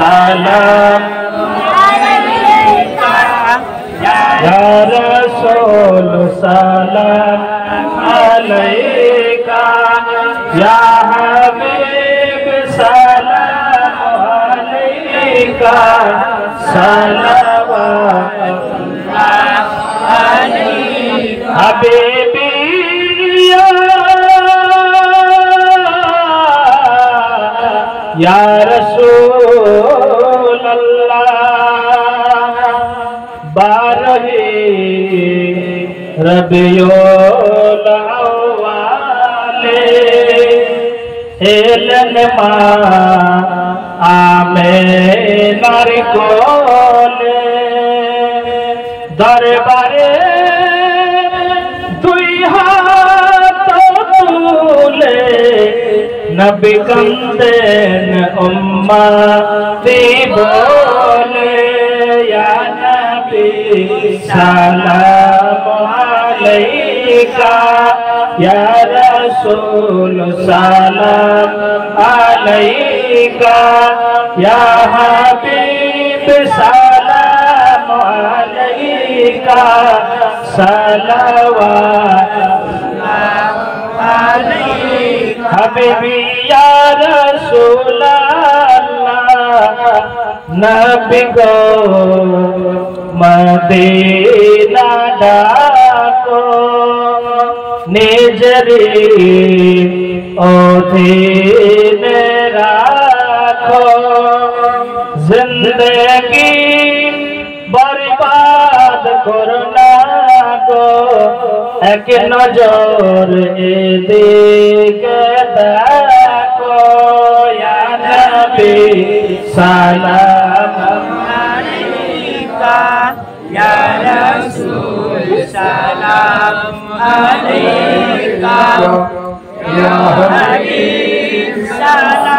सलाम या रसूल सलाम अलैका या हबीब सलाम अलैका सलावतुल्लाह अलैका हबीबी या रसूल अल्लाह बारही रबियुल अव्वल एलन मा आमेनार कोले दरबारे दुई हाथ तुले नबी कंदेन उम्मती बोले या नबी सलाम अलैका या रसूल सलाम अलैका या हबीब सलाम अलैका सलावतुल्लाह अलैका हबीबी या रसूल अल्लाह नबी को मदीना डाको निजरी अधीन राखो जिंदगी बर्बाद करना को एक नजर एदिके देखो या नबी सलाम अलैका या रसूल सलाम अलैका या हबीब सलाम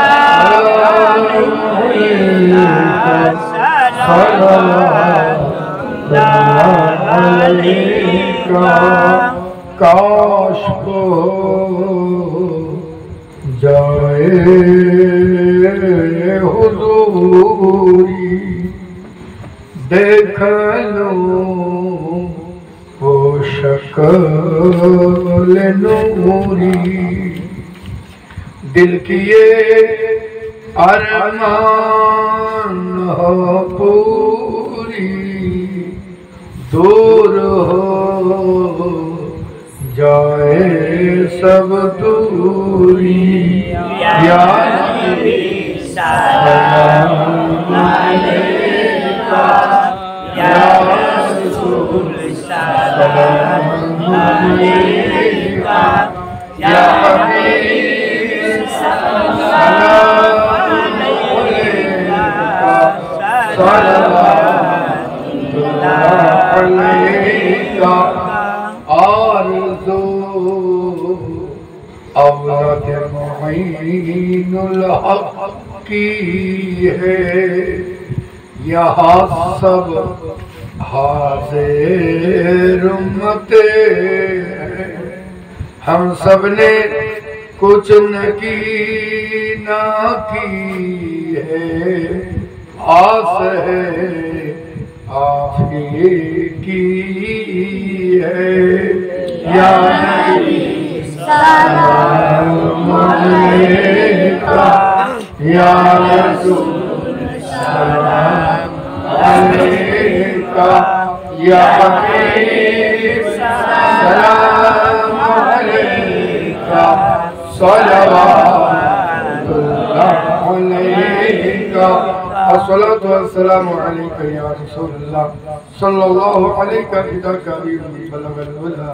अलैका काश को जाए हुजूरी देख लो वो शक्ल नूरी दिल की ये अरमान हो पूरी दूर हो जाए सब दूरी या नबी सलाम अलैका या रसूल सलाम अलैका या हबीब सलाम अलैका सलावतुल्लाह अलैका आरज़ू औलाद मुईनुल हक़ की है यहाँ सब हाज़िर उम्मते हम सब ने कुछ न की ना की है आस है आखिरी की है या नबी सलाम अलैका या रसूल सलाम अलैका या हबीब सलाम अलैका सलावतुल्लाह अलैका अस्सलातु वस्सलामु अलैका या रसूलल्लाह सल्लल्लाहु अलैका बिदाका बिल बलगल वला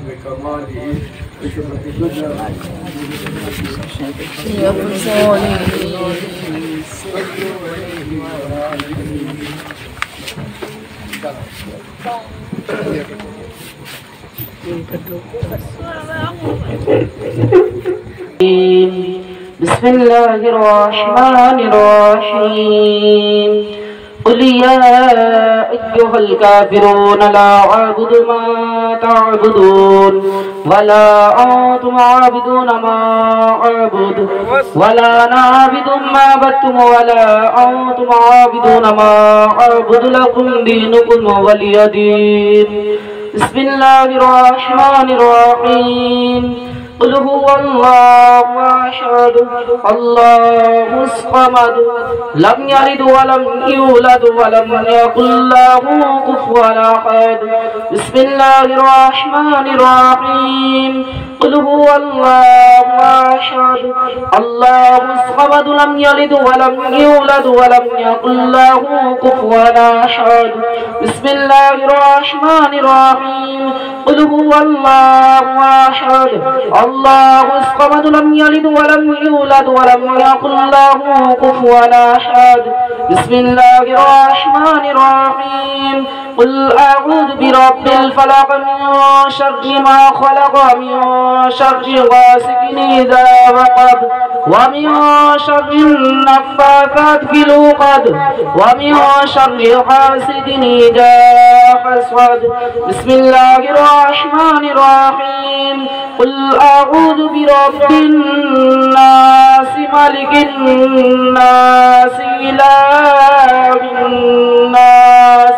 बिकमालिही बिशुरति दुजा या फुसानी बिस्मिल्लाहिर्रहमानिर्रहीम قل يا أيها الكافرون لا أعبد ما تعبدون ولا أنتم عابدون ما أعبد ولا أنا عابد ما عبدتم ولا أنتم عابدون ما أعبد لكم دينكم ولي دين بسم الله الرحمن الرحيم قل هو الله أحد الله الصمد لم يلد ولم يولد ولم يكن له كفوا أحد بسم الله الرحمن الرحيم قل هو الله أحد الله الصمد لم يلد ولم يولد ولم يكن له كفوا أحد بسم الله الرحمن الرحيم قل هو الله أحد الله الصمد لم يلد ولم يولد ولم يكن له كفوا أحد بسم الله الرحمن الرحيم قل أعوذ برب الفلق من شر ما خلق من شر غاسق إذا وقب ومن شر النفاثات في العقد ومن شر حاسد إذا حسد بسم الله الرحمن الرحيم قل أعوذ برب الناس ملك الناس إله الناس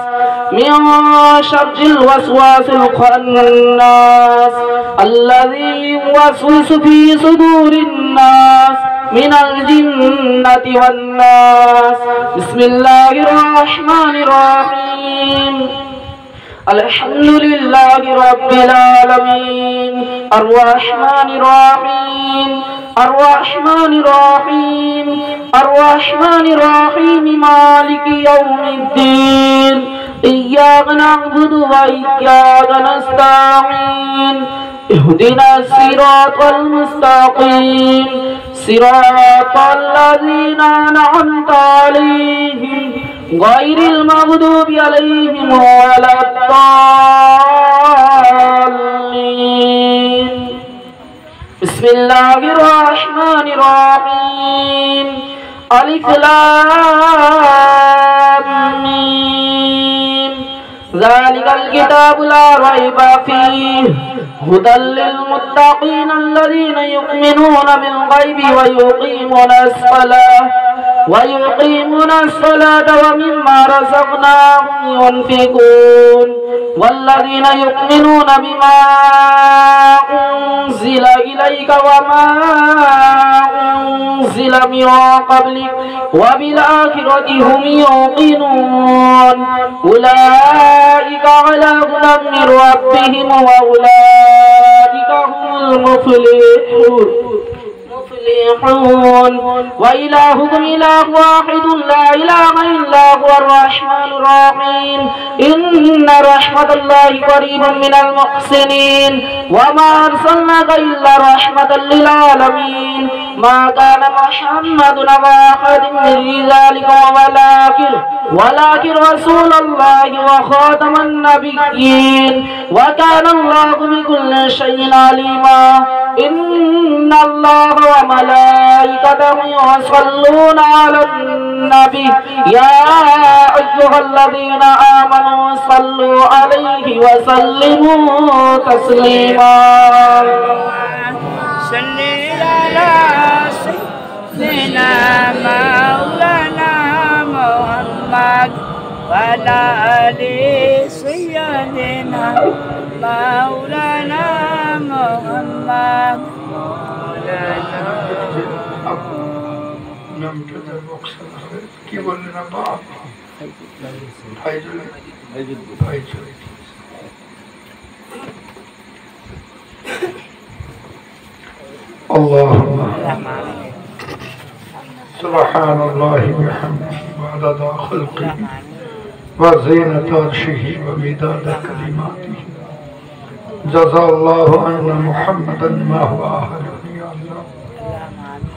من شر الوسواس الخناس الذي يوسوس في صدور الناس من الجنة والناس بسم الله الرحمن الرحيم الحمد لله رب العالمين الرحمن الرحيم الرحمن الرحيم الرحمن الرحيم مالك يوم الدين إياك نعبد وإياك نستعين اهدنا الصراط المستقيم صراط الذين أنعمت عليهم غير المغضوب عليهم ولا الضالين بسم الله الرحمن الرحيم ألف لام ميم ذلك الكتاب لا ريب فيه هدى للمتقين الذين يؤمنون بالغيب ويقيمون الصلاة ومما رزقناهم ينفقون والذين يؤمنون بما أنزل إليك وما أنزل من قبلك وبالآخرة هم يوقنون أولئك على هدى من ربهم وأولئك هم المفلحون وإلهكم إله واحد لا إله إلا هو الرحمن الرحيم إن رحمة الله قريب من المحسنين وما أرسلناك إلا رحمة للعالمين ما كان محمد أبا أحد من ذلك ولكن رسول الله وخاتم النبيين وكان الله بكل شيء عليما إن الله وملائكته يصلون على النبي يا أيها الذين آمنوا صلوا عليه وسلموا تسليما صل على سيدنا مولانا محمد وعلى آل سيدنا مولانا محمد কি বললেন আব্বা اللهم سبحان الله بحمده وعدد خلقه وزينة عرشه ومداد كلماته جزا الله أن محمدا ما هو أهله يا الله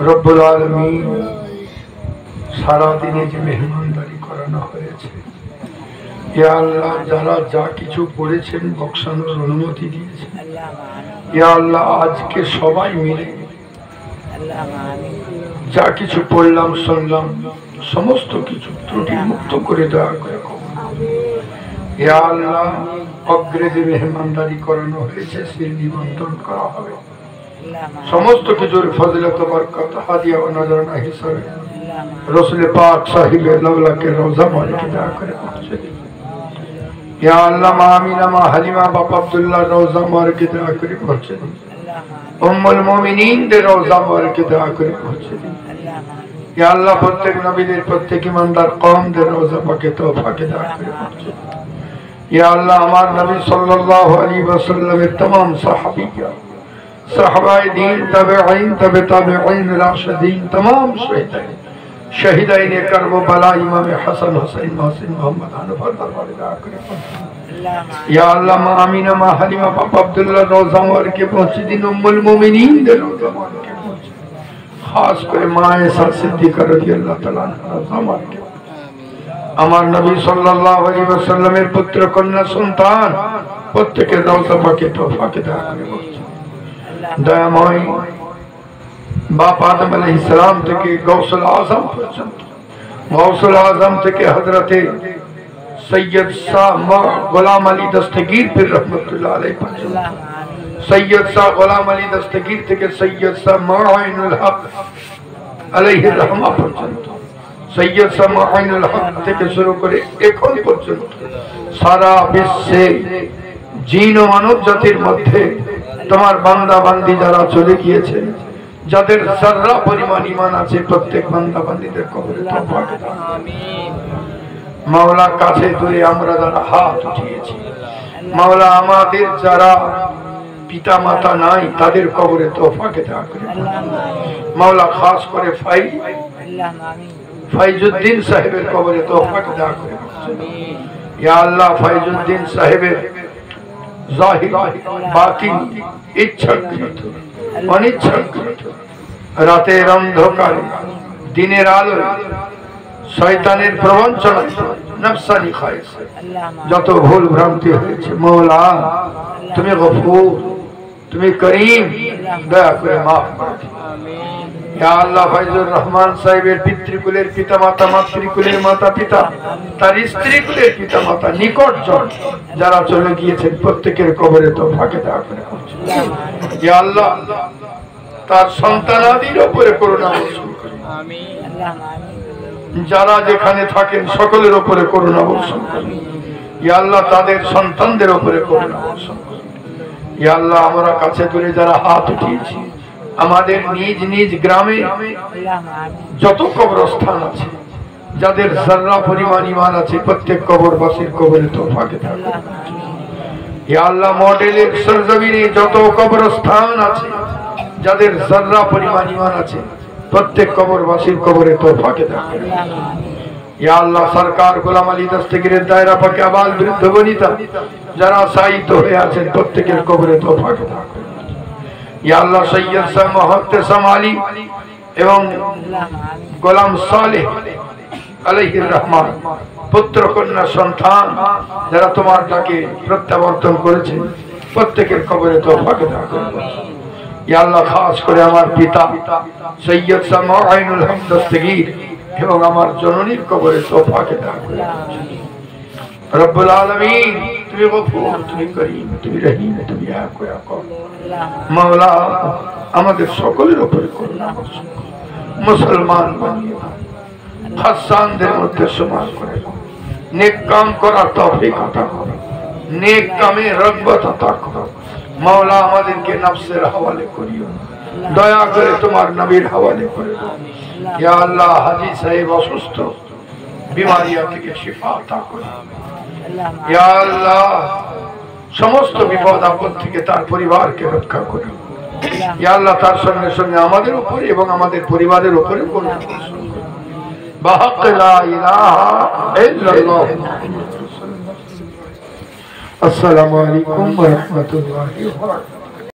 رب العالمين সারা দিনে যে মেহমানদারি করানো হয়েছে ইয়া আল্লাহ যারা যা কিছু করেছেন বকশানোর অনুমতি দিয়েছেন ইয়া আল্লাহ আজকে সবাই মিলে যা কিছু পড়লাম শুনলাম সমস্ত কিছু ত্রুটি মুক্ত করে দেওয়া করে ইয়া আল্লাহ অগ্রে যে মেহমানদারি করানো হয়েছে সেই নিমন্ত্রণ করা হবে সমস্ত কিছুর ফজিলত বরকত হাদিয়া ও নজরানা হিসাবে রাসূল পাক সাহিবে লাউলাকে রওজা মুবারকে দয়া করে পৌঁছে দিন ইয়া আল্লাহ মা আমিনা মা হালিমা বাপ আব্দুল্লাহ রওজা মুবারকে দয়া করে পৌঁছে দিন উম্মুল মুমিনিন দের রওজা মুবারকে দয়া করে পৌঁছে দিন ইয়া আল্লাহ প্রত্যেক নবীদের প্রত্যেক ইমানদার কওমদের রওজা পাকে তওফাকে দয়া করে পৌঁছে দিন ইয়া আল্লাহ আমার নবী সাল্লাল্লাহু আলাইহি ওয়াসাল্লামের तमाम সাহাবিয়া সাহাবায়ে দ্বীন তাবেঈন তবে তাবেঈন রাশিদিন तमाम শহীদাইন কারবালা ইমাম হাসান হুসাইন মাসুম মোহাম্মদ আনফর দরবারে দয়া করে ইয়া আল্লাহ মা আমিনা মা হালিমা বাপ আব্দুল্লাহ রওজা মুবারকে পৌঁছে দিন উম্মুল মুমিনিন দের রওজা মুবারকে পৌঁছে খাস করে মা আয়েশা সিদ্দিকা রাদিয়াল্লাহু তাআলা রওজা মুবারকে আমার নবী সাল্লাল্লাহু আলাইহি ওয়াসাল্লামের পুত্র কন্যা সন্তান প্রত্যেকের রওজা পাকে তওফাকে দয়া করে দয়াময় বাপ আদম আলাইহিস সালাম থেকে গৌসুল আজম পর্যন্ত গৌসুল আজম থেকে হযরতে সৈয়দ শাহ গোলাম আলী দস্তগীর পীর রহমাতুল্লাহ আলাইহি পর্যন্ত সৈয়দ শাহ গোলাম আলী দস্তগীর থেকে সৈয়দ শাহ মুঈনুল হক আলাইহি রহমা পর্যন্ত সৈয়দ শাহ মুঈনুল হক থেকে শুরু করে এখন পর্যন্ত সারা বিশ্বে জিন ও মানব জাতির মধ্যে তোমার বান্দা বান্দি যারা চলে গিয়েছে যাদের যারা পরিমাণ ঈমান আছে প্রত্যেক বান্দা বান্দীদের কবরে তওবা দাও আমিন মাওলা কাছে দূরে আমরা যারা হাত উঠিয়েছি মাওলা আমাদের যারা পিতা মাতা নাই তাদের কবরে তওফাকে দাও মাওলা খাস করে ফাইজউদ্দিন সাহেবের কবরে তওফাকে দাও আমিন ইয়া আল্লাহ ফাইজউদ্দিন সাহেবের জাহির বাতিন ইচ্ছাকৃত অনিচ্ছাকৃত রাতের অন্ধকারে দিনের আলোয় শয়তানের প্রবঞ্চনায় নফসানি খায়েশ যত ভুল ভ্রান্তি হয়েছে মাওলা তুমি গফুর তুমি করিম দয়া করে maaf করে দিও আমিন ইয়া আল্লাহ ফাইজুর রহমান সাহেবের পিতৃকুলের পিতামাতা মাতৃকুলের মাতা পিতা তার স্ত্রীকুলের পিতামাতা নিকটজন যারা চলে গিয়েছেন প্রত্যেকের কবরে তওফাকে দয়া করে ইয়া আল্লাহ তার সন্তানাদির উপরে করুণা বর্ষণ করুন আমিন আল্লাহ আমিন যারা যেখানে থাকেন সকলের উপরে করুণা বর্ষণ করুন ইয়া আল্লাহ তাদের সন্তানদের উপরে করুণা বর্ষণ করুন ইয়া আল্লাহ আমরা কাছে দূরে যারা হাত উঠিয়েছি আমাদের নিজ নিজ গ্রামে যত কবরস্থান আছে যাদের যারা পরিমাণ ঈমান আছে প্রত্যেক কবরবাসীর কবরে তওফাকে দাও ইয়া আল্লাহ মডেলের সরজমিনে যত কবরস্থান আছে যাদের যারা পরিমাণ ঈমান আছে প্রত্যেক কবরবাসীর কবরে তওফাকে দাও ইয়া আল্লাহ সরকার গোলাম আলী দস্তগীরের দায়রা পাকে আবাল বৃদ্ধ বনিতা যারা সাইত হয়ে আছেন প্রত্যেকের কবরে তওফাকে দাও ইয়া আল্লাহ সৈয়দ শাহ মুহতাসিম আলী এবং গোলাম সালেহ আলাইহির রহমান পুত্র কন্যা সন্তান যারা তোমার ডাকে প্রত্যাবর্তন করেছেন প্রত্যেকের কবরে তওফাকে দাও ইয়া আল্লাহ খাস করে আমার পিতা সৈয়দ শাহ মুঈনুল হক দস্তগীর এবং আমার জননীর কবরে তওফাকে দাও রব্বুল আলামিন তুমি গফুর তুমি করিম তুমি রহিম তুমি আক মাওলা আমাদের সকলের উপরে করুণা বর্ষণ করো মুসলমান বানিয়ে হাসানদের মধ্যে সমান করে নেক কাম করার তৌফিক আতা করো নেক কামে রগবত আতা করো মাওলা আমাদেরকে নফসের হওয়ালে করিও দয়া করে তোমার নবীর হওয়ালে করে ইয়া আল্লাহ হাজী সাহেব অসুস্থ বিমারিয়া থেকে শিফা আতা করো ইয়া আল্লাহ সমস্ত বিপদ আপদ থেকে তার পরিবারকে রক্ষা করো ইয়া আল্লাহ তার সঙ্গে সঙ্গে আমাদের উপরে এবং আমাদের পরিবারের উপরে করুণা বর্ষণ করো বাহাক লা ইলাহা ইল্লাল্লাহ আসসালামু আলাইকুম ওয়া রাহমাতুল্লাহি ওয়া বারাকাতুহু